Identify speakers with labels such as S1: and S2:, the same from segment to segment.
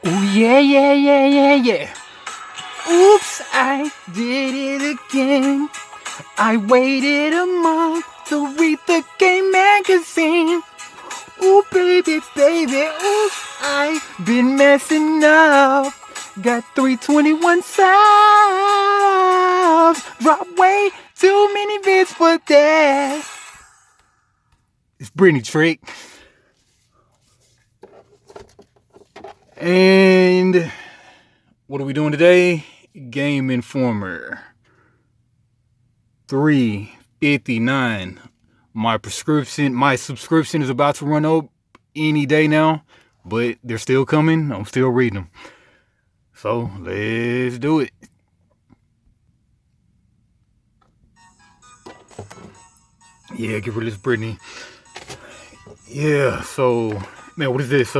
S1: Ooh, yeah, yeah, yeah, yeah, yeah. Oops, I did it again. I waited a month to read the game magazine. Ooh, baby, baby, oops, I've been messing up. Got 321 subs. Drop way too many vids for that. It's Brittany Trick. And what are we doing today? Game Informer 359. My subscription is about to run up any day now, but they're still coming. I'm still reading them. So let's do it. Yeah, get rid of this Brittany. Yeah, so man, what is this?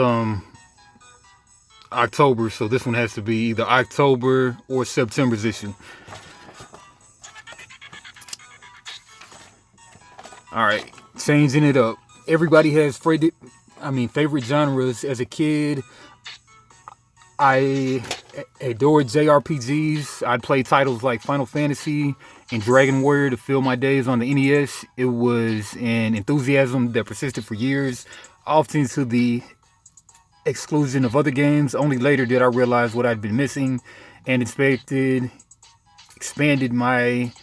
S1: October, so this one has to be either October or September's issue. Alright, changing it up. Everybody has favorite genres. As a kid, I adored JRPGs. I'd play titles like Final Fantasy and Dragon Warrior to fill my days on the NES. It was an enthusiasm that persisted for years, often to the exclusion of other games. Only later did I realize what I'd been missing and expanded my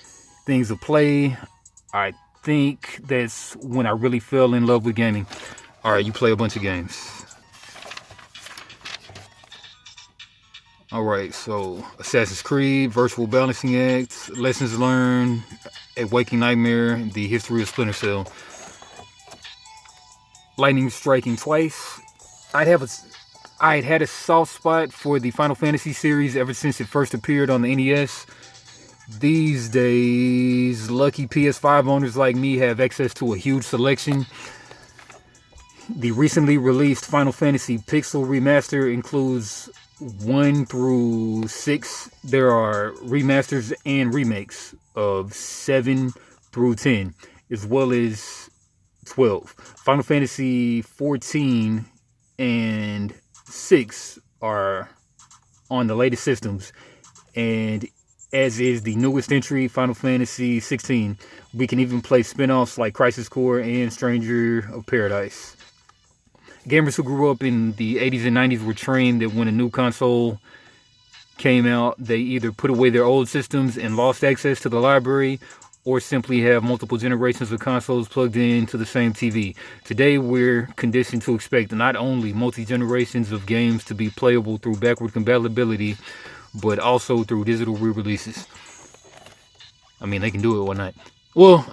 S1: things of play. I think that's when I really fell in love with gaming. All right, you play a bunch of games. All right, so Assassin's Creed, Virtual Balancing Act, Lessons Learned, A Waking Nightmare, The History of Splinter Cell. Lightning Striking Twice. I'd had a soft spot for the Final Fantasy series ever since it first appeared on the NES. These days, lucky PS5 owners like me have access to a huge selection. The recently released Final Fantasy Pixel Remaster includes 1 through 6. There are remasters and remakes of 7 through 10, as well as 12. Final Fantasy 14 and 6 are on the latest systems, and as is the newest entry, Final Fantasy 16. We can even play spin-offs like Crisis Core and Stranger of Paradise. Gamers who grew up in the 80s and 90s were trained that when a new console came out, they either put away their old systems and lost access to the library, or simply have multiple generations of consoles plugged into the same TV. Today, we're conditioned to expect not only multi-generations of games to be playable through backward compatibility, but also through digital re-releases. I mean, they can do it, why not? Well,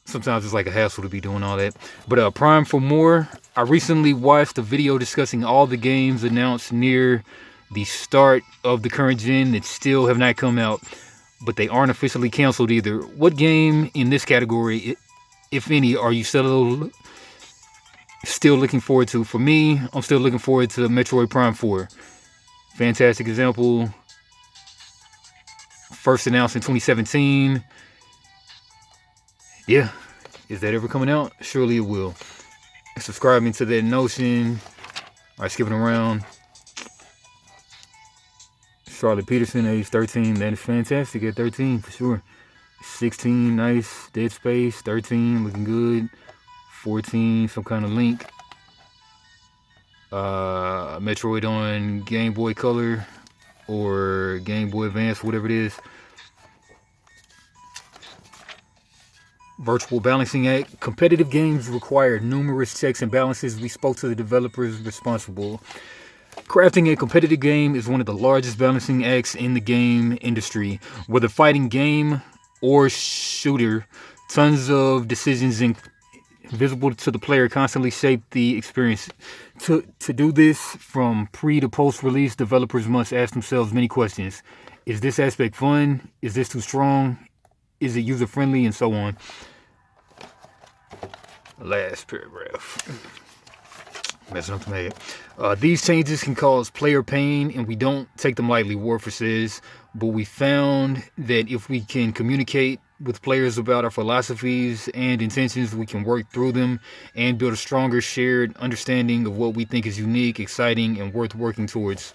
S1: sometimes it's like a hassle to be doing all that. But prime for more. I recently watched a video discussing all the games announced near the start of the current gen that still have not come out, but they aren't officially canceled either. What game in this category, if any, are you still looking forward to? For me, I'm still looking forward to Metroid Prime 4. Fantastic example. First announced in 2017. Yeah, is that ever coming out? Surely it will. Subscribing to that notion. All right, skipping around. Charlotte Peterson, age 13. That is fantastic at 13 for sure. 16, nice. Dead Space. 13, looking good. 14, some kind of Link. Metroid on Game Boy Color or Game Boy Advance, whatever it is. Virtual Balancing Act. Competitive games require numerous checks and balances. We spoke to the developers responsible. Crafting a competitive game is one of the largest balancing acts in the game industry. Whether fighting game or shooter, tons of decisions invisible to the player constantly shape the experience. To do this from pre to post release, developers must ask themselves many questions. Is this aspect fun? Is this too strong? Is it user friendly? And so on. Last paragraph. Messing up the mail. These changes can cause player pain, and we don't take them lightly, Warford says. But we found that if we can communicate with players about our philosophies and intentions, we can work through them and build a stronger shared understanding of what we think is unique, exciting, and worth working towards.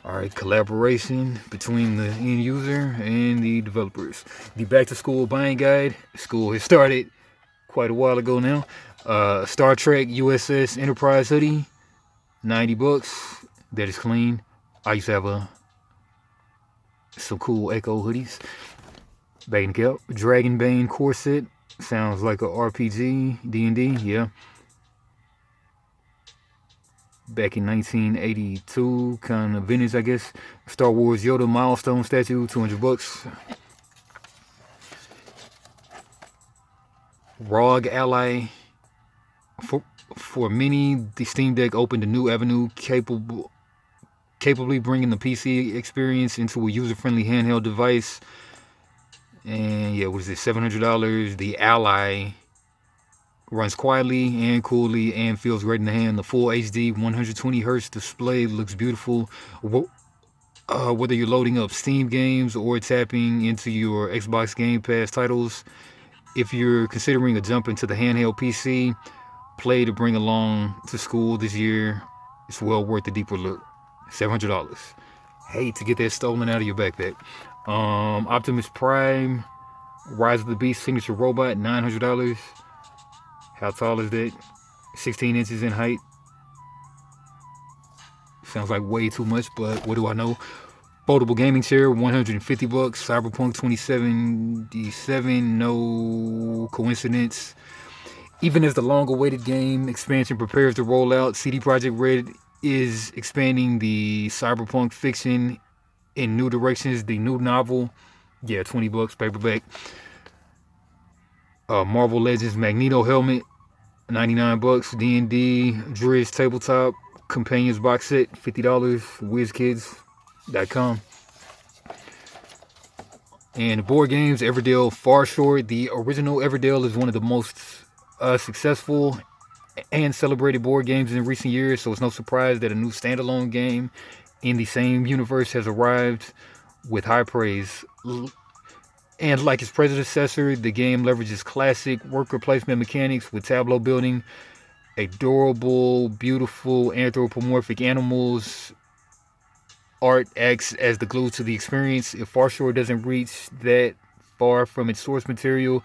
S1: All right, collaboration between the end user and the developers. The back to school buying guide. School has started quite a while ago now. Star Trek USS Enterprise hoodie, $90. That is clean. I used to have some cool Echo hoodies. Back in the cap. Dragonbane corset. Sounds like a RPG, D&D, yeah. Back in 1982, kind of vintage, I guess. Star Wars Yoda milestone statue, $200. ROG Ally. For many, the Steam Deck opened a new avenue capably bringing the PC experience into a user-friendly handheld device. And yeah, what is it, $700? The Ally runs quietly and coolly and feels great in the hand. The full HD 120Hz display looks beautiful. Whether you're loading up Steam games or tapping into your Xbox Game Pass titles, if you're considering a jump into the handheld PC play to bring along to school this year, it's well worth the deeper look. $700. Hate to get that stolen out of your backpack. Optimus Prime Rise of the Beast signature robot, $900. How tall is that? 16 inches in height. Sounds like way too much, but what do I know? Foldable gaming chair, $150. Cyberpunk 2077, no coincidence. Even as the long-awaited game expansion prepares to roll out, CD Projekt Red is expanding the cyberpunk fiction in new directions. The new novel, yeah, $20 paperback. Marvel Legends Magneto helmet, $99. D&D Drizzt tabletop companions box set, $50. WizKids.com. And board games, Everdell Far Short. The original Everdell is one of the most successful and celebrated board games in recent years, so it's no surprise that a new standalone game in the same universe has arrived with high praise. And like its predecessor, the game leverages classic worker placement mechanics with tableau building, adorable, beautiful anthropomorphic animals. Art acts as the glue to the experience. If Far Short doesn't reach that far from its source material,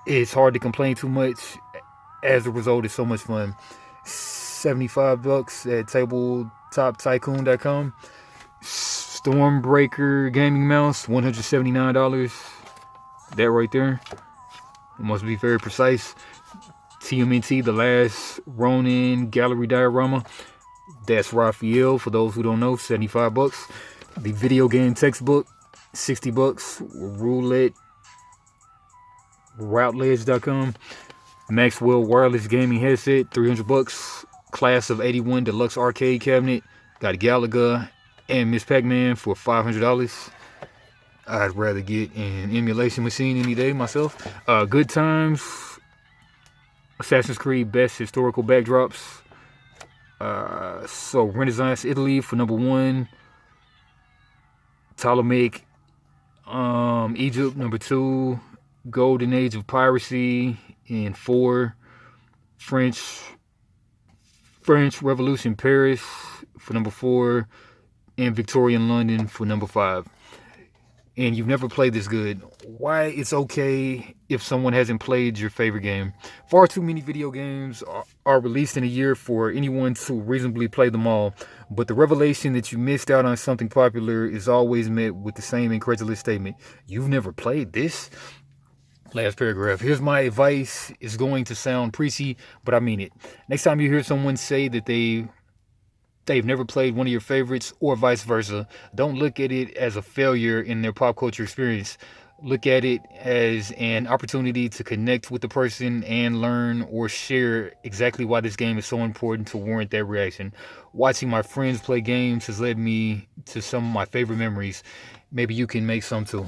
S1: it's hard to complain too much. As a result, it's so much fun. $75 at tabletoptycoon.com. Stormbreaker gaming mouse, $179. That right there. It must be very precise. TMNT, The Last Ronin gallery diorama. That's Raphael, for those who don't know, $75. The video game textbook, $60. Routledge.com. Maxwell wireless gaming headset, $300. Class of 81 deluxe arcade cabinet. Got Galaga and Miss Pac-Man for $500. I'd rather get an emulation machine any day myself. Good Times. Assassin's Creed best historical backdrops. So Renaissance Italy for #1. Ptolemaic Egypt #2. Golden Age of Piracy in 4. French Revolution Paris for #4. And Victorian London for #5. And you've never played this good, why it's okay if someone hasn't played your favorite game. Far too many video games are released in a year for anyone to reasonably play them all, but the revelation that you missed out on something popular is always met with the same incredulous statement: you've never played this? Last paragraph. Here's my advice. It's going to sound preachy, but I mean it. Next time you hear someone say that they've never played one of your favorites or vice versa, don't look at it as a failure in their pop culture experience. Look at it as an opportunity to connect with the person and learn or share exactly why this game is so important to warrant that reaction. Watching my friends play games has led me to some of my favorite memories. Maybe you can make some too.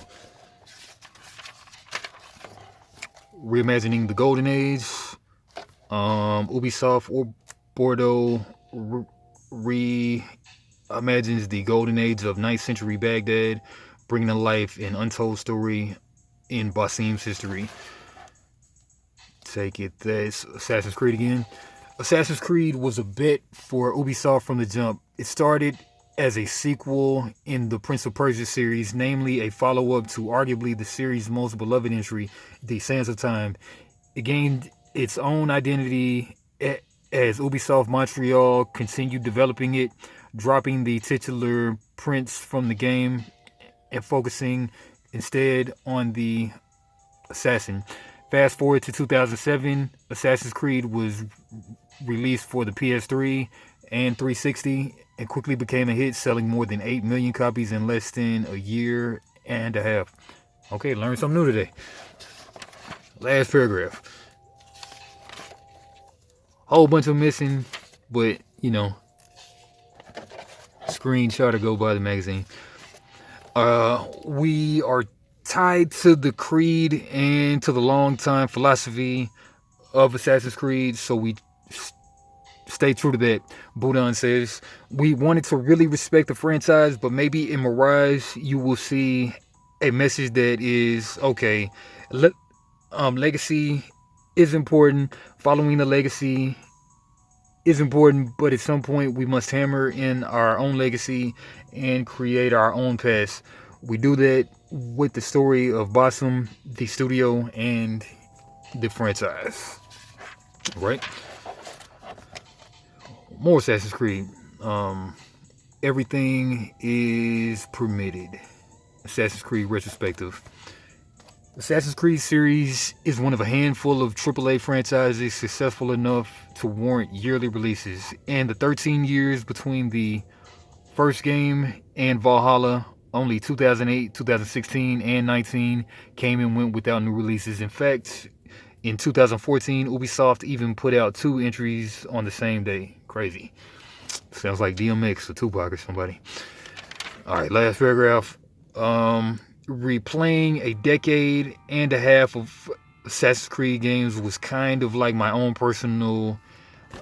S1: Reimagining the Golden Age. Ubisoft or Bordeaux reimagines the Golden Age of 9th century Baghdad bringing to life an untold story in Basim's history. Take it, that's Assassin's Creed again. Assassin's Creed was a bet for Ubisoft from the jump. It started as a sequel in the Prince of Persia series, namely a follow-up to arguably the series' most beloved entry, The Sands of Time. It gained its own identity as Ubisoft Montreal continued developing it, dropping the titular prince from the game and focusing instead on the assassin. Fast forward to 2007, Assassin's Creed was released for the PS3 and 360 and quickly became a hit, selling more than 8 million copies in less than a year and a half. Okay, learned something new today. Last paragraph. Whole bunch of missing, but screenshot or go by the magazine. We are tied to the creed and to the long-time philosophy of Assassin's Creed, so we stay true to that. Budan says, we wanted to really respect the franchise, but maybe in Mirage you will see a message that is, okay, legacy is important, following the legacy is important, but at some point we must hammer in our own legacy and create our own past. We do that with the story of Basim, the studio, and the franchise. Right? More Assassin's Creed. Everything is permitted. Assassin's Creed retrospective. Assassin's Creed series is one of a handful of AAA franchises successful enough to warrant yearly releases, and the 13 years between the first game and Valhalla, only 2008, 2016, and 19 came and went without new releases. In fact, in 2014, Ubisoft even put out 2 entries on the same day. Crazy. Sounds like DMX or Tupac or somebody. Alright, last paragraph. Replaying a decade and a half of Assassin's Creed games was kind of like my own personal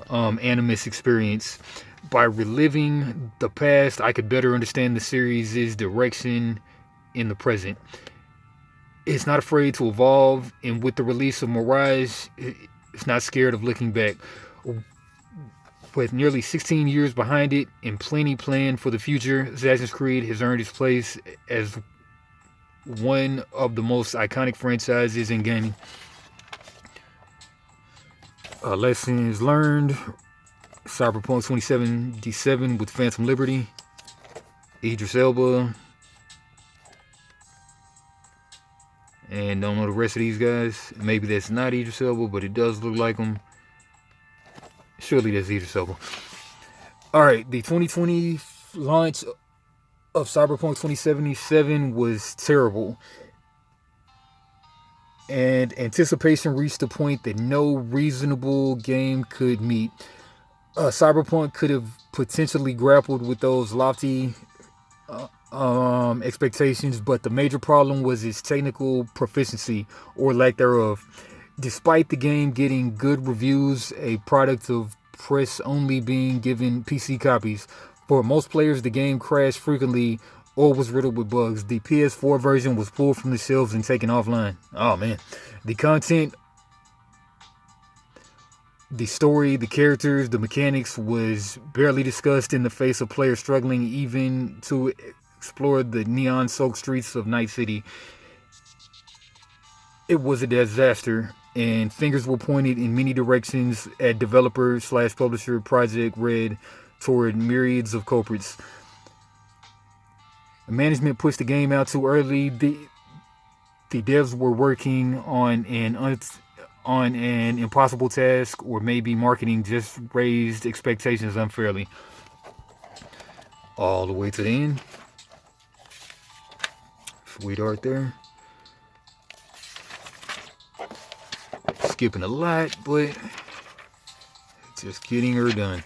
S1: animus experience. By reliving the past, I could better understand the series' direction in the present. It's not afraid to evolve, and with the release of Mirage, it's not scared of looking back. With nearly 16 years behind it and plenty planned for the future, Assassin's Creed has earned its place as one of the most iconic franchises in gaming. Lessons learned. Cyberpunk 2077 with Phantom Liberty. Idris Elba. And don't know the rest of these guys. Maybe that's not Idris Elba, but it does look like him. Surely that's Idris Elba. Alright, the 2020 launch of Cyberpunk 2077 was terrible. And anticipation reached a point that no reasonable game could meet. Cyberpunk could have potentially grappled with those lofty expectations, but the major problem was its technical proficiency or lack thereof. Despite the game getting good reviews, a product of press only being given PC copies, for most players the game crashed frequently or was riddled with bugs. The PS4 version was pulled from the shelves and taken offline. Oh man. The content, the story, the characters, the mechanics was barely discussed in the face of players struggling even to explore the neon-soaked streets of Night City. It was a disaster, and fingers were pointed in many directions at developer/publisher Project Red toward myriads of culprits. Management pushed the game out too early. The devs were working on an impossible task, or maybe marketing just raised expectations unfairly. All the way to the end. Sweetheart there. Skipping a lot, but just getting her done.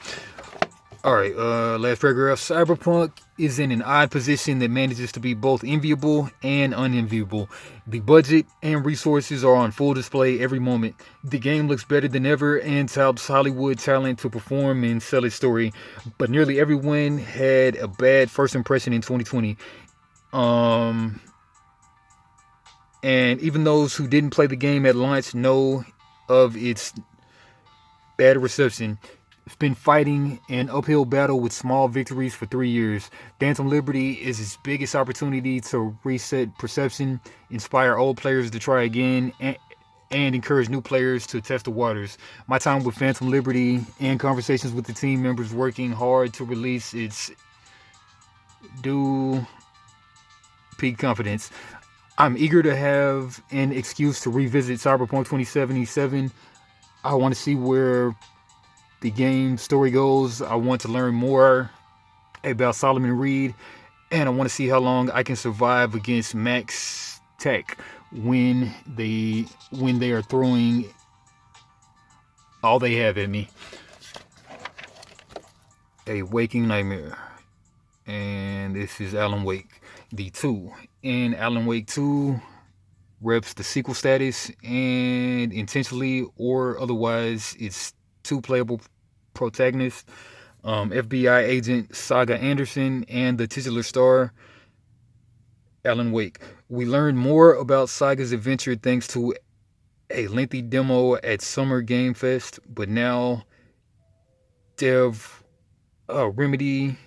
S1: Alright, last paragraph. Cyberpunk is in an odd position that manages to be both enviable and unenviable. The budget and resources are on full display every moment. The game looks better than ever and helps Hollywood talent to perform and sell its story. But nearly everyone had a bad first impression in 2020. Um, and even those who didn't play the game at launch know of its bad reception. It's been fighting an uphill battle with small victories for 3 years. Phantom Liberty is its biggest opportunity to reset perception, inspire old players to try again, and encourage new players to test the waters. My time with Phantom Liberty and conversations with the team members working hard to release its due peak confidence. I'm eager to have an excuse to revisit Cyberpunk 2077. I want to see where the game story goes. I want to learn more about Solomon Reed, and I want to see how long I can survive against Max Tech when they are throwing all they have at me. A Waking Nightmare. And this is Alan Wake, the 2. And Alan Wake 2 reps the sequel status, and intentionally or otherwise, it's 2 playable protagonists, FBI agent Saga Anderson and the titular star Alan Wake. We learned more about Saga's adventure thanks to a lengthy demo at Summer Game Fest, but now Remedy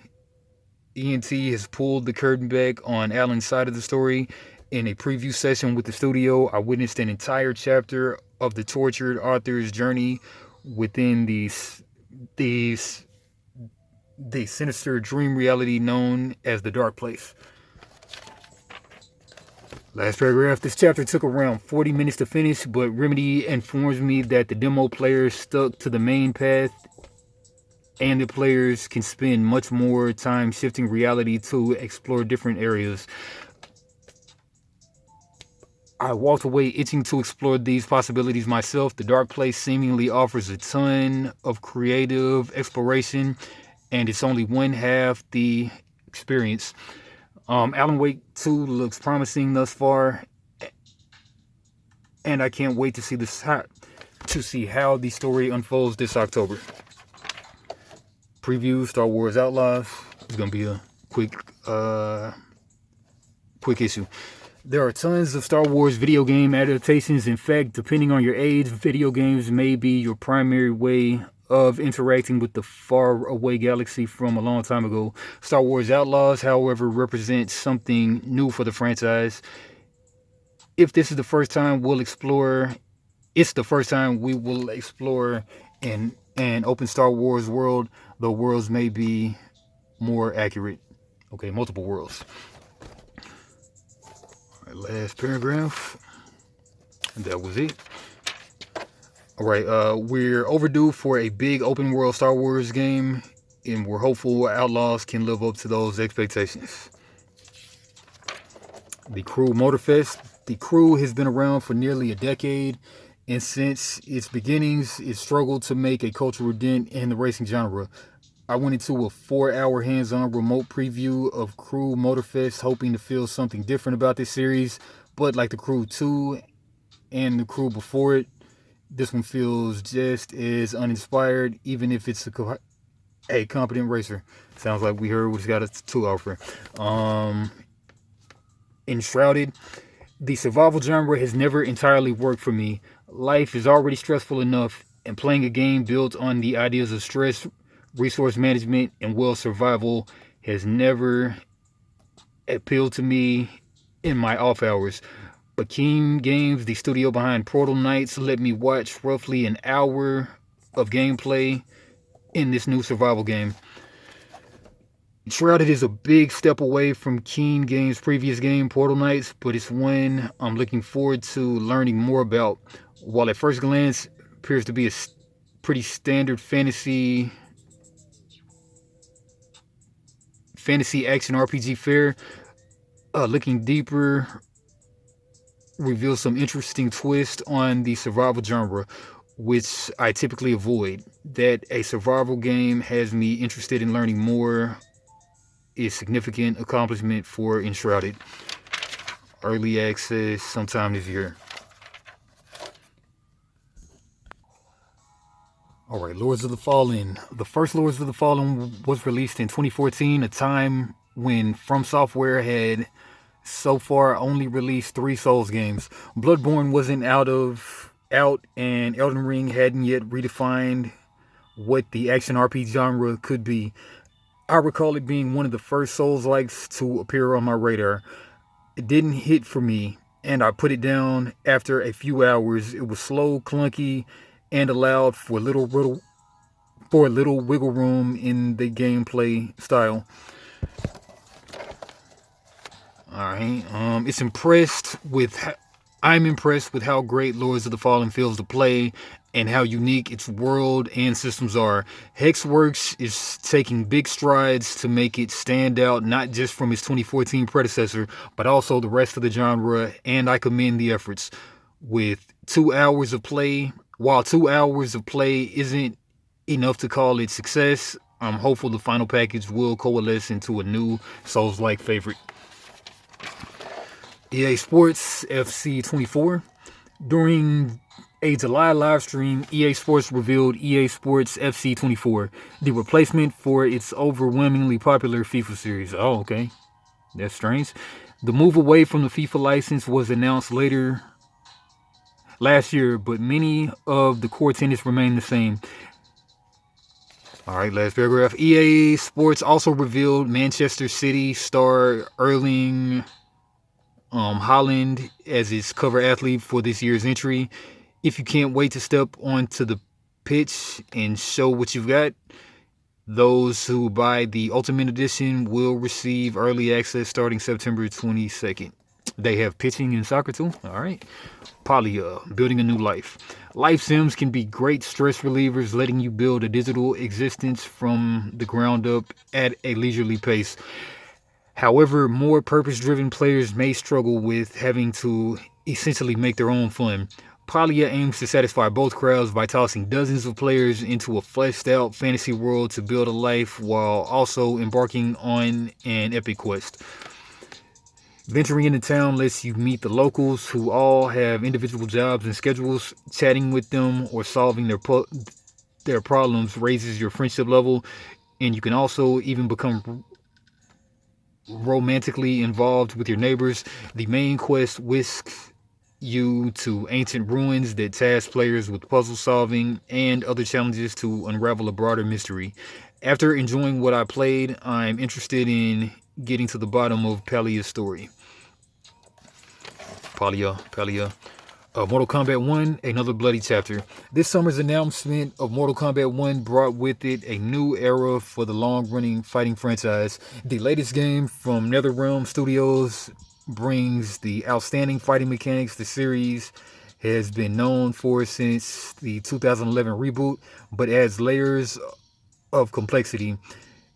S1: ENT has pulled the curtain back on Alan's side of the story. In a preview session with the studio, I witnessed an entire chapter of the tortured author's journey within the sinister dream reality known as the Dark Place. Last paragraph. This chapter took around 40 minutes to finish, but Remedy informs me that the demo players stuck to the main path and the players can spend much more time shifting reality to explore different areas. I walked away itching to explore these possibilities myself. The Dark Place seemingly offers a ton of creative exploration, and it's only one half the experience. Alan Wake 2 looks promising thus far, and I can't wait to see how the story unfolds this October. Preview Star Wars Outlaws. It's gonna be a quick issue. There are tons of Star Wars video game adaptations. In fact, depending on your age, video games may be your primary way of interacting with the far-away galaxy from a long time ago. Star Wars Outlaws, however, represents something new for the franchise. If this is the first time it's the first time we will explore an open Star Wars world. The worlds may be more accurate. Okay, multiple worlds. All right, last paragraph. And that was it. All right, we're overdue for a big open world Star Wars game, and we're hopeful Outlaws can live up to those expectations. The Crew Motorfest. The Crew has been around for nearly a decade, and since its beginnings, it struggled to make a cultural dent in the racing genre. I went into a 4-hour hands-on remote preview of Crew Motorfest, hoping to feel something different about this series, but like the Crew 2 and the Crew before it, this one feels just as uninspired, even if it's a competent racer. Sounds like we heard what's got a 2 offer. Enshrouded. The survival genre has never entirely worked for me. Life is already stressful enough, and playing a game built on the ideas of stress, resource management, and well survival has never appealed to me in my off hours. But Keen Games, the studio behind Portal Knights, let me watch roughly an hour of gameplay in this new survival game. Shrouded is a big step away from Keen Games' previous game, Portal Knights, but it's one I'm looking forward to learning more about. While at first glance appears to be a pretty standard fantasy action RPG fare, looking deeper reveals some interesting twist on the survival genre, which I typically avoid. That a survival game has me interested in learning more is significant accomplishment for Enshrouded. Early access sometime this year. Alright, Lords of the Fallen. The first Lords of the Fallen was released in 2014, a time when From Software had so far only released 3 Souls games. Bloodborne wasn't out, and Elden Ring hadn't yet redefined what the action RPG genre could be. I recall it being one of the first Souls-likes to appear on my radar. It didn't hit for me, and I put it down after a few hours. It was slow, clunky, and allowed for a little wiggle room in the gameplay style. All right. I'm impressed with how great Lords of the Fallen feels to play and how unique its world and systems are. Hexworks is taking big strides to make it stand out not just from its 2014 predecessor, but also the rest of the genre, and I commend the efforts. With 2 hours of play, while 2 hours of play isn't enough to call it success, I'm hopeful the final package will coalesce into a new Souls-like favorite. EA Sports FC 24. During a July live stream, EA Sports revealed EA Sports FC 24, the replacement for its overwhelmingly popular FIFA series. Oh, okay. That's strange. The move away from the FIFA license was announced later last year, but many of the core tenets remain the same. All right, last paragraph. EA Sports also revealed Manchester City star Erling Haaland as its cover athlete for this year's entry. If you can't wait to step onto the pitch and show what you've got, those who buy the Ultimate Edition will receive early access starting September 22nd. They have pitching and soccer too. All right. Polya, building a new life. Life sims can be great stress relievers, letting you build a digital existence from the ground up at a leisurely pace. However, more purpose-driven players may struggle with having to essentially make their own fun. Polya aims to satisfy both crowds by tossing dozens of players into a fleshed-out fantasy world to build a life while also embarking on an epic quest. Venturing into town lets you meet the locals who all have individual jobs and schedules. Chatting with them or solving their problems raises your friendship level, and you can also even become romantically involved with your neighbors. The main quest whisks you to ancient ruins that task players with puzzle solving and other challenges to unravel a broader mystery. After enjoying what I played, I'm interested in getting to the bottom of Polya's story. Polya. Mortal Kombat 1, another bloody chapter. This summer's announcement of Mortal Kombat 1 brought with it a new era for the long-running fighting franchise. The latest game from NetherRealm Studios brings the outstanding fighting mechanics the series has been known for since the 2011 reboot, but adds layers of complexity.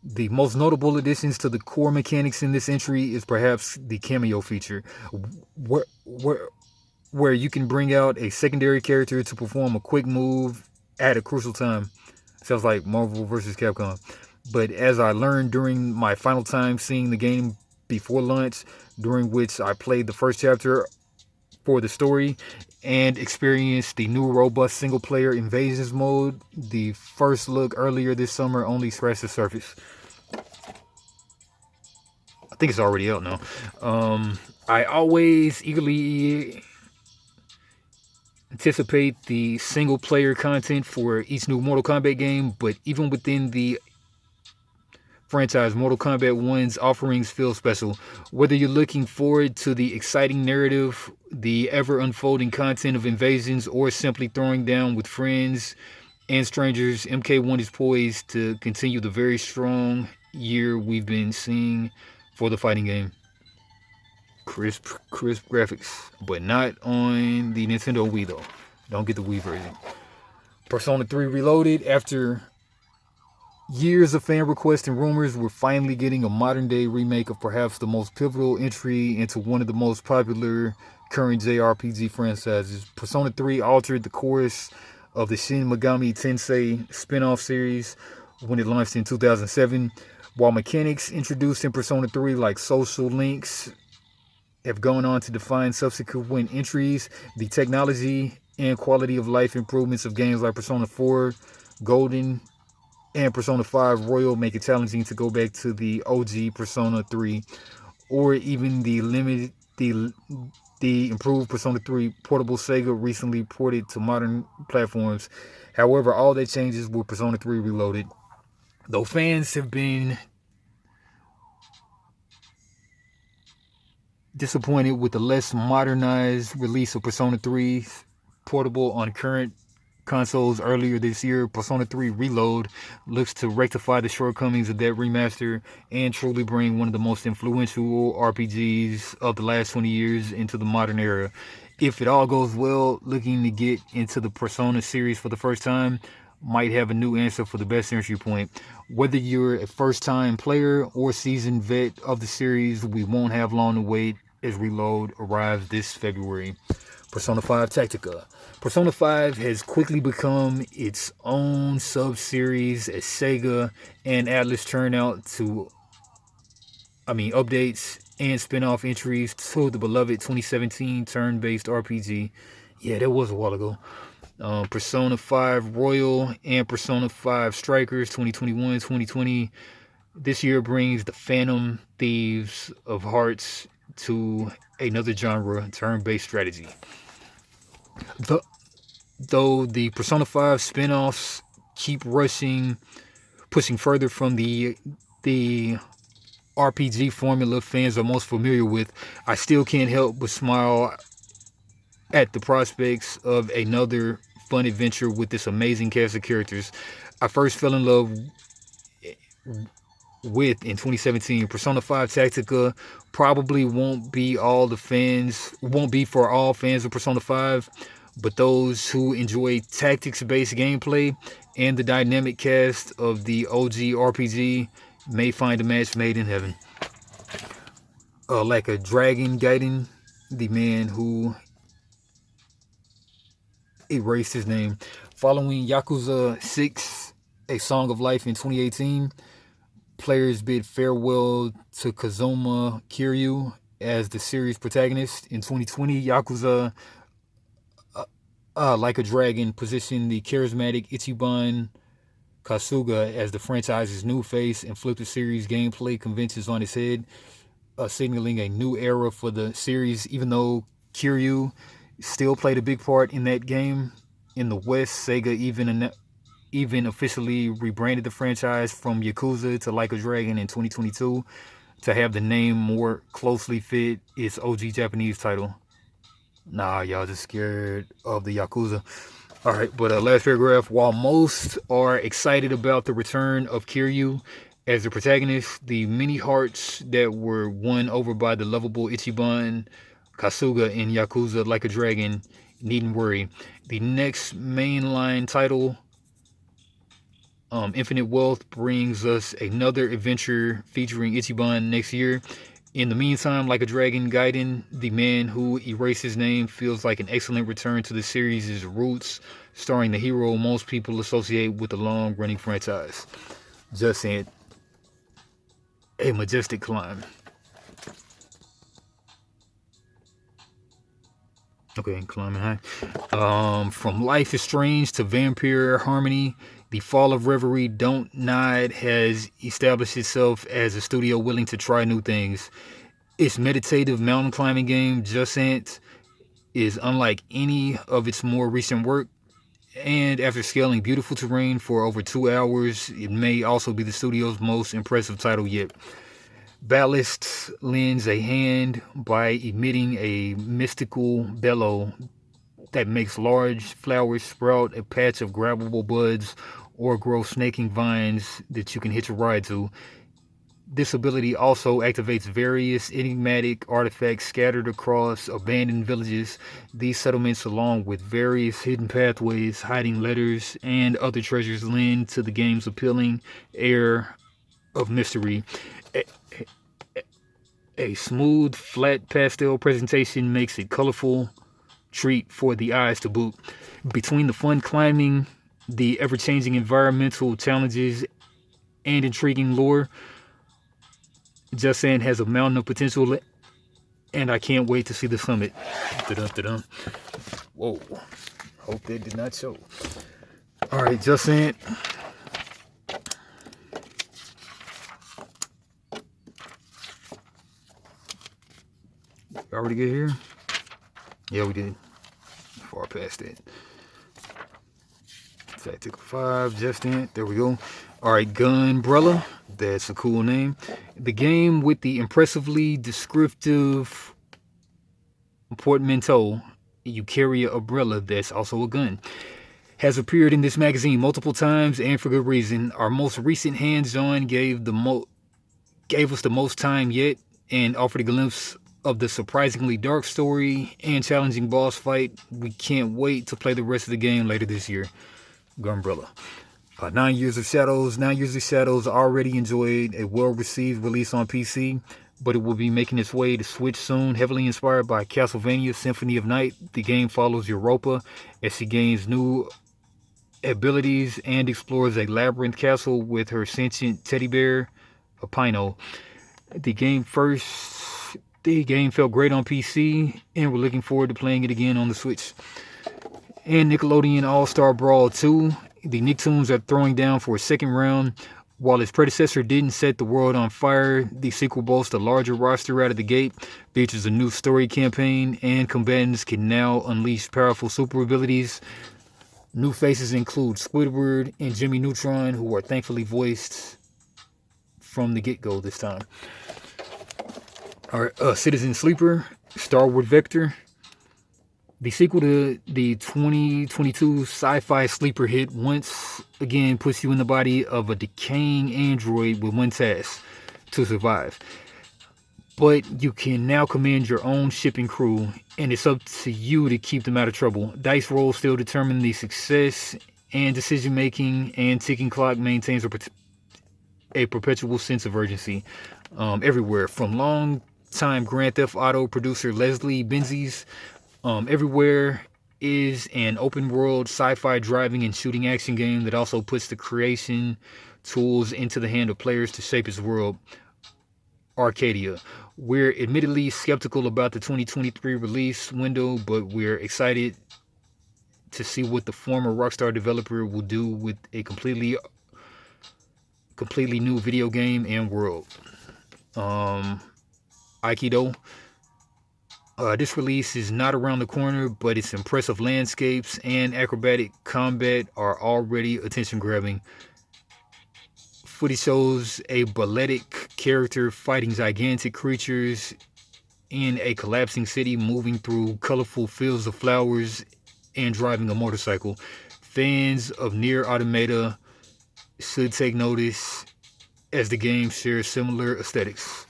S1: The most notable additions to the core mechanics in this entry is perhaps the cameo feature, where you can bring out a secondary character to perform a quick move at a crucial time. Sounds like Marvel vs. Capcom. But as I learned during my final time seeing the game before launch, during which I played the first chapter for the story and experienced the new robust single-player invasions mode, the first look earlier this summer only scratched the surface. I think it's already out now. I always eagerly anticipate the single-player content for each new Mortal Kombat game, but even within the franchise, Mortal Kombat 1's offerings feel special. Whether you're looking forward to the exciting narrative, the ever-unfolding content of invasions, or simply throwing down with friends and strangers, MK1 is poised to continue the very strong year we've been seeing for the fighting game. Crisp graphics, but not on the Nintendo Wii though. Don't get the Wii version. Persona 3 Reloaded. After years of fan requests and rumors, we're finally getting a modern-day remake of perhaps the most pivotal entry into one of the most popular current JRPG franchises. Persona 3 altered the course of the Shin Megami Tensei spin-off series when it launched in 2007. While mechanics introduced in Persona 3 like social links have gone on to define subsequent entries, the technology and quality of life improvements of games like Persona 4 Golden and Persona 5 Royal make it challenging to go back to the OG Persona 3 or even the improved Persona 3 portable Sega recently ported to modern platforms. However, all that changes with Persona 3 Reloaded. Though fans have been disappointed with the less modernized release of Persona 3 portable on current consoles earlier this year, Persona 3 Reload looks to rectify the shortcomings of that remaster and truly bring one of the most influential RPGs of the last 20 years into the modern era. If it all goes well, looking to get into the Persona series for the first time might have a new answer for the best entry point. Whether you're a first-time player or seasoned vet of the series, we won't have long to wait as Reload arrives this February. Persona 5 Tactica. Persona 5 has quickly become its own sub-series as Sega and Atlus turn out to, updates and spin-off entries to the beloved 2017 turn-based RPG. Yeah, that was a while ago. Persona 5 Royal and Persona 5 Strikers 2021-2020. This year brings the Phantom Thieves of Hearts to another genre, turn-based strategy. Though the Persona 5 spin-offs keep pushing further from the RPG formula fans are most familiar with, I still can't help but smile at the prospects of another fun adventure with this amazing cast of characters. I first fell in love with in 2017. Persona 5 Tactica probably won't be for all fans of Persona 5, but those who enjoy tactics-based gameplay and the dynamic cast of the OG RPG may find a match made in heaven. Like a dragon guiding the man who erased his name. Following Yakuza 6, A Song of Life in 2018, players bid farewell to Kazuma Kiryu as the series protagonist. In 2020, Yakuza Like a Dragon positioned the charismatic Ichiban Kasuga as the franchise's new face and flipped the series gameplay conventions on its head, signaling a new era for the series. Even though Kiryu still played a big part in that game, in the West, Sega even officially rebranded the franchise from Yakuza to Like a Dragon in 2022 to have the name more closely fit its OG Japanese title. Nah, y'all just scared of the Yakuza. Alright, but last paragraph. While most are excited about the return of Kiryu as the protagonist, the many hearts that were won over by the lovable Ichiban Kasuga in Yakuza Like a Dragon needn't worry. The next mainline title, Infinite Wealth, brings us another adventure featuring Ichiban next year. In the meantime, Like a Dragon Gaiden, the man who erased his name, feels like an excellent return to the series' roots, starring the hero most people associate with the long-running franchise. Just saying, a majestic climb. Okay, climbing high. From Life is Strange to Vampire Harmony, the Fall of Reverie Don't Nod has established itself as a studio willing to try new things. Its meditative mountain climbing game, Jusant, is unlike any of its more recent work, and after scaling beautiful terrain for over 2 hours, it may also be the studio's most impressive title yet. Ballast lends a hand by emitting a mystical bellow that makes large flowers sprout a patch of grabbable buds or grow snaking vines that you can hitch a ride to. This ability also activates various enigmatic artifacts scattered across abandoned villages. These settlements, along with various hidden pathways hiding letters and other treasures, lend to the game's appealing air of mystery. A smooth, flat pastel presentation makes it colorful treat for the eyes to boot. Between the fun climbing, the ever-changing environmental challenges, and intriguing lore, Jusant has a mountain of potential, and I can't wait to see the summit. Da-dum-da-dum. Whoa. Hope that did not show. Alright, Jusant. already get here? Yeah, we did. Far past it. Tactical 5, just in. There we go. Alright, Gunbrella. That's a cool name. The game with the impressively descriptive portmanteau, you carry an umbrella that's also a gun, has appeared in this magazine multiple times and for good reason. Our most recent hands-on gave us the most time yet and offered a glimpse of the surprisingly dark story and challenging boss fight. We can't wait to play the rest of the game later this year. Gunbrella. 9 Years of Shadows. 9 Years of Shadows already enjoyed a well-received release on PC, but it will be making its way to Switch soon. Heavily inspired by Castlevania Symphony of Night, the game follows Europa as she gains new abilities and explores a labyrinth castle with her sentient teddy bear, a Pino. The game felt great on PC, and we're looking forward to playing it again on the Switch. And Nickelodeon All-Star Brawl 2. The Nicktoons are throwing down for a second round. While its predecessor didn't set the world on fire, the sequel boasts a larger roster out of the gate, features a new story campaign, and combatants can now unleash powerful super abilities. New faces include Squidward and Jimmy Neutron, who are thankfully voiced from the get-go this time. Alright, Citizen Sleeper, Starward Vector. The sequel to the 2022 sci-fi sleeper hit once again puts you in the body of a decaying android with one task: to survive. But you can now command your own ship and crew, and it's up to you to keep them out of trouble. Dice rolls still determine the success and decision making, and ticking clock maintains a perpetual sense of urgency everywhere. From long-time Grand Theft Auto producer Leslie Benzies, Everywhere is an open-world sci-fi driving and shooting action game that also puts the creation tools into the hand of players to shape its world. Arcadia. We're admittedly skeptical about the 2023 release window, but we're excited to see what the former Rockstar developer will do with a completely new video game and world. Aikido. This release is not around the corner, but its impressive landscapes and acrobatic combat are already attention-grabbing. Footage shows a balletic character fighting gigantic creatures in a collapsing city, moving through colorful fields of flowers and driving a motorcycle. Fans of Nier Automata should take notice, as the game shares similar aesthetics.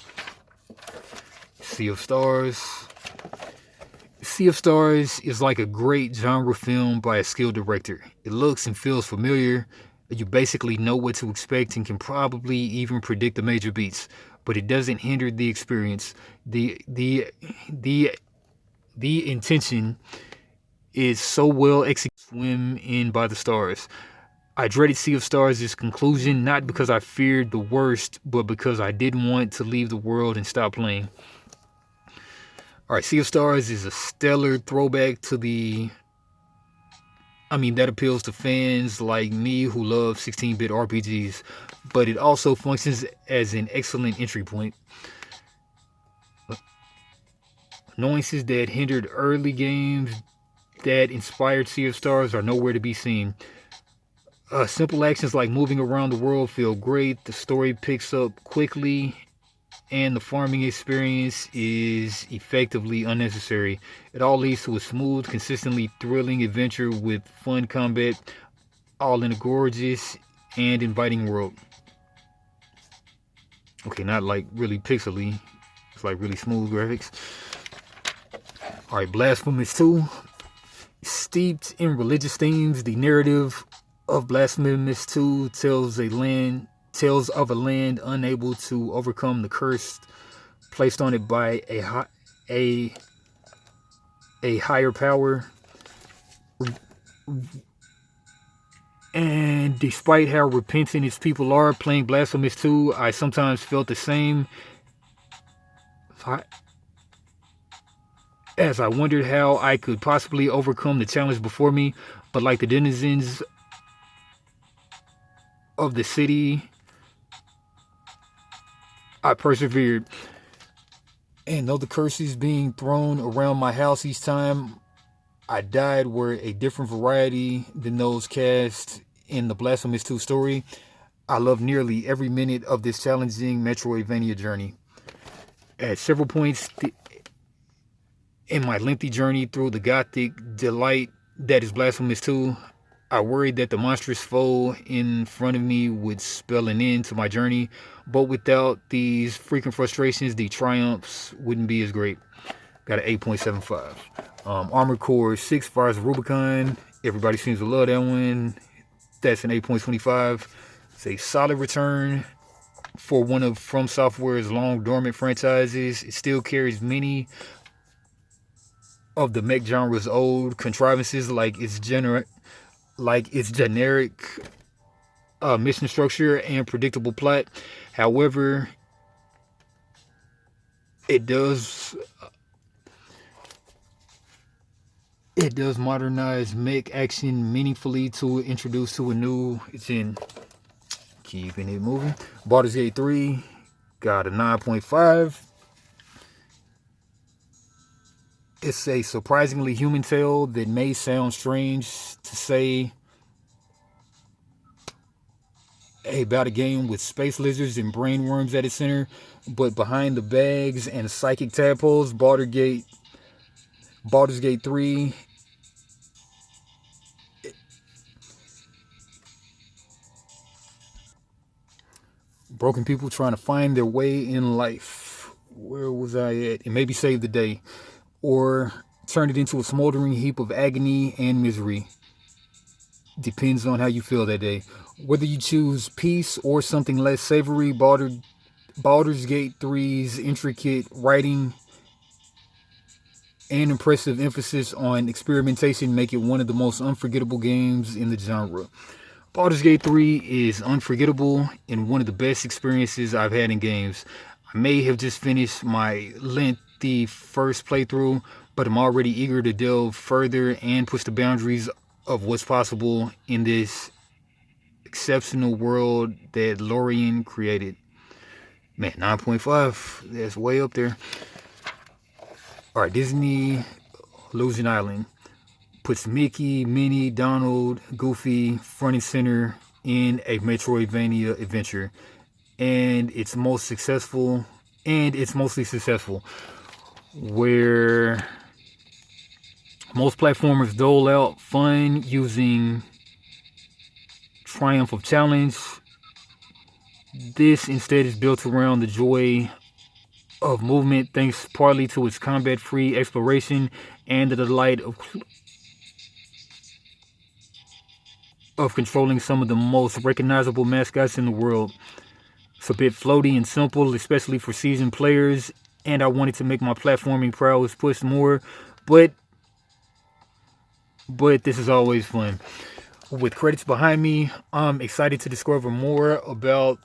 S1: Sea of Stars. Sea of Stars is like a great genre film by a skilled director. It looks and feels familiar. You basically know what to expect and can probably even predict the major beats, but it doesn't hinder the experience. The intention is so well executed. Swim in by the stars. I dreaded Sea of Stars' conclusion, not because I feared the worst, but because I didn't want to leave the world and stop playing. Alright, Sea of Stars is a stellar throwback to that appeals to fans like me who love 16-bit RPGs, but it also functions as an excellent entry point. Annoyances that hindered early games that inspired Sea of Stars are nowhere to be seen. Simple actions like moving around the world feel great, the story picks up quickly, and the farming experience is effectively unnecessary. It all leads to a smooth, consistently thrilling adventure with fun combat, all in a gorgeous and inviting world. Okay, not like really pixely, it's like really smooth graphics. Alright, Blasphemous 2. Steeped in religious themes, the narrative of Blasphemous 2 tells of a land unable to overcome the curse placed on it by a higher power. And despite how repentant its people are, playing Blasphemous 2, I sometimes felt the same. As I wondered how I could possibly overcome the challenge before me, but like the denizens of the city, I persevered. And though the curses being thrown around my house each time I died were a different variety than those cast in the Blasphemous 2 story, I love nearly every minute of this challenging Metroidvania journey. At several points in my lengthy journey through the gothic delight that is Blasphemous 2, I worried that the monstrous foe in front of me would spell an end to my journey, but without these freaking frustrations, the triumphs wouldn't be as great. Got an 8.75. Armored Core 6 Fires of Rubicon. Everybody seems to love that one. That's an 8.25. It's a solid return for one of From Software's long dormant franchises. It still carries many of the mech genre's old contrivances, like its generic mission structure and predictable plot. However, it does modernize mech action meaningfully to introduce to a new. It's in keeping it moving. Baldur's Gate 3 got a 9.5. It's a surprisingly human tale that may sound strange to say about a game with space lizards and brainworms at its center, but behind the bags and psychic tadpoles, Baldur's Gate 3 broken people trying to find their way in life. Where was I at? And maybe save the day, or turn it into a smoldering heap of agony and misery. Depends on how you feel that day. Whether you choose peace or something less savory, Baldur's Gate 3's intricate writing and impressive emphasis on experimentation make it one of the most unforgettable games in the genre. Baldur's Gate 3 is unforgettable and one of the best experiences I've had in games. I may have just finished my lengthy first playthrough, but I'm already eager to delve further and push the boundaries of what's possible in this exceptional world that Lorien created. Man, 9.5, that's way up there. Alright, Disney Illusion Island puts Mickey, Minnie, Donald, Goofy front and center in a Metroidvania adventure. And it's mostly successful, where most platformers dole out fun using Triumph of Challenge. This instead is built around the joy of movement, thanks partly to its combat-free exploration and the delight of controlling some of the most recognizable mascots in the world. It's a bit floaty and simple, especially for seasoned players, and I wanted to make my platforming prowess push more, but this is always fun. With credits behind me, I'm excited to discover more about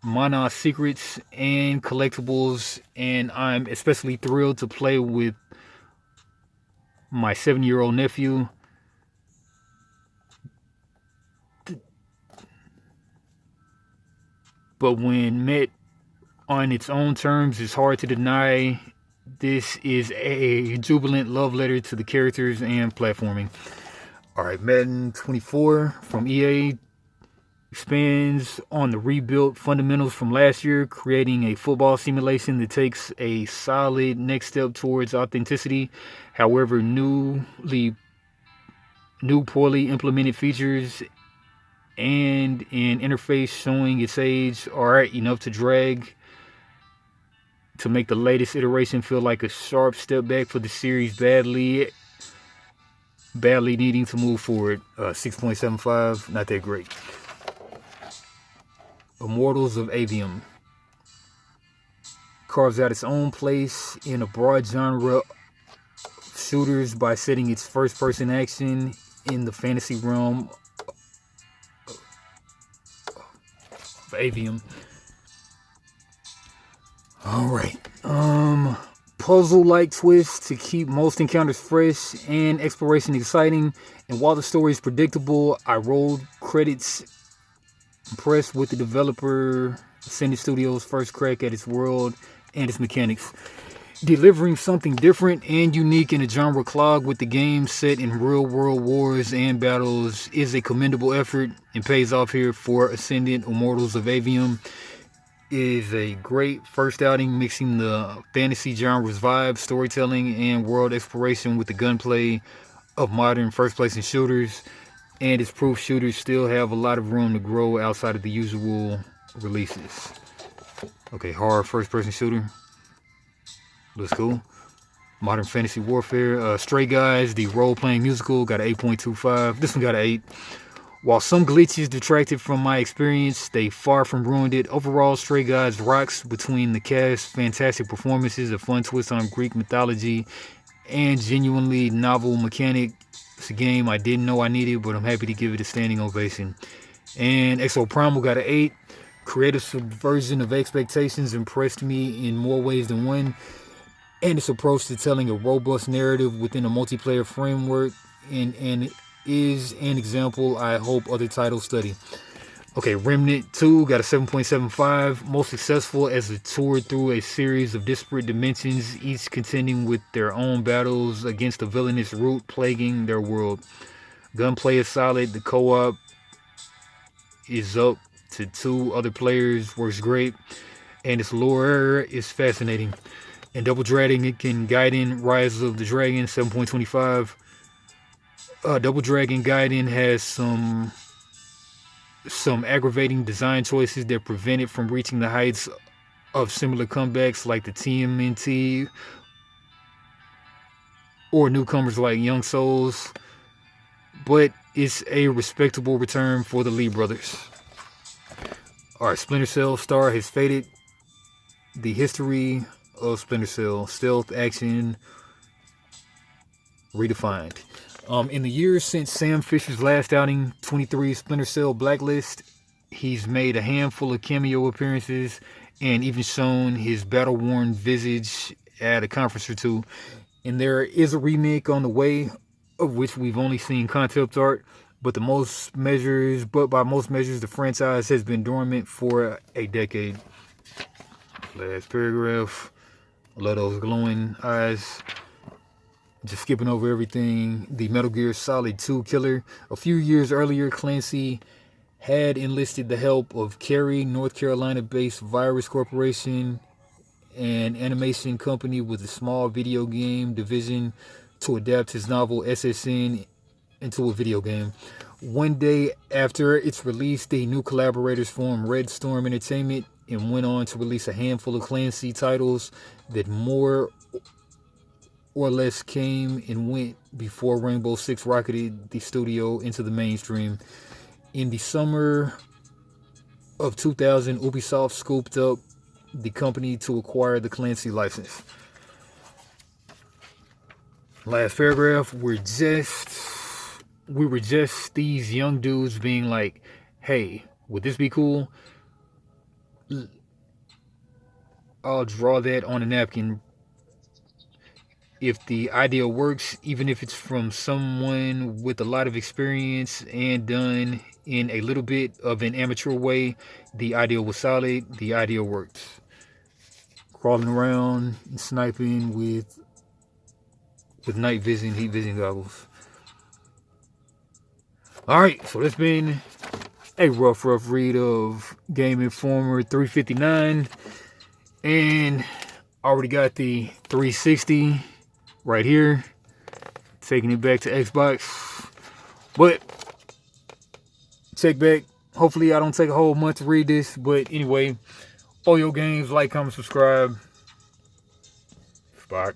S1: Mana secrets and collectibles, and I'm especially thrilled to play with my 7-year-old nephew. But when met on its own terms, it's hard to deny this is a jubilant love letter to the characters and platforming. Alright, Madden 24 from EA expands on the rebuilt fundamentals from last year, creating a football simulation that takes a solid next step towards authenticity. However, new poorly implemented features and an interface showing its age are enough to make the latest iteration feel like a sharp step back for the series badly needing to move forward. 6.75, not that great. Immortals of Avium carves out its own place in a broad genre of shooters by setting its first-person action in the fantasy realm of Avium. Alright, puzzle-like twist to keep most encounters fresh and exploration exciting, and while the story is predictable, I rolled credits impressed with the developer Ascendant Studios' first crack at its world and its mechanics. Delivering something different and unique in a genre clogged with the game set in real-world wars and battles is a commendable effort and pays off here for Ascendant Immortals of Avium. Is a great first outing mixing the fantasy genre's vibe, storytelling, and world exploration with the gunplay of modern first-person shooters, and its proof shooters still have a lot of room to grow outside of the usual releases. Okay, horror first-person shooter. Looks cool. Modern Fantasy Warfare. Stray Guys, the role-playing musical, got an 8.25. This one got an 8. While some glitches detracted from my experience, they far from ruined it. Overall, Stray Guys rocks between the cast, fantastic performances, a fun twist on Greek mythology, and genuinely novel mechanic. It's a game I didn't know I needed, but I'm happy to give it a standing ovation. And Exo Primal got an 8. Creative subversion of expectations impressed me in more ways than one. And its approach to telling a robust narrative within a multiplayer framework and is an example I hope other titles study. Okay, Remnant 2 got a 7.75. Most successful as it toured through a series of disparate dimensions, each contending with their own battles against the villainous root plaguing their world. Gunplay is solid. The co-op is up to 2 other players. Works great. And its lore is fascinating. And Double Dragon Gaiden Rise of the Dragon, 7.25. Double Dragon Gaiden has some aggravating design choices that prevent it from reaching the heights of similar comebacks like the TMNT or newcomers like Young Souls, but it's a respectable return for the Lee brothers. Alright, Splinter Cell Star has faded. The history of Splinter Cell, stealth action redefined. In the years since Sam Fisher's last outing, 23 Splinter Cell Blacklist, he's made a handful of cameo appearances and even shown his battle-worn visage at a conference or two. And there is a remake on the way, of which we've only seen concept art, but by most measures, the franchise has been dormant for a decade. Last paragraph. I love those glowing eyes. Just skipping over everything. The Metal Gear Solid 2 killer. A few years earlier, Clancy had enlisted the help of Cary, North Carolina-based Virus Corporation, an animation company with a small video game division, to adapt his novel SSN into a video game. One day after its release, the new collaborators formed Red Storm Entertainment and went on to release a handful of Clancy titles that more or less came and went before Rainbow Six rocketed the studio into the mainstream. In the summer of 2000, Ubisoft scooped up the company to acquire the Clancy license. Last paragraph, we were just these young dudes being like, hey, would this be cool? I'll draw that on a napkin. If the idea works, even if it's from someone with a lot of experience and done in a little bit of an amateur way, the idea was solid, the idea worked. Crawling around and sniping with night vision, heat vision goggles. Alright, so that's been a rough read of Game Informer 359. And already got the 360 right here. Taking it back to Xbox. But check back. Hopefully I don't take a whole month to read this. But anyway, all your games, like, comment, subscribe. Spock.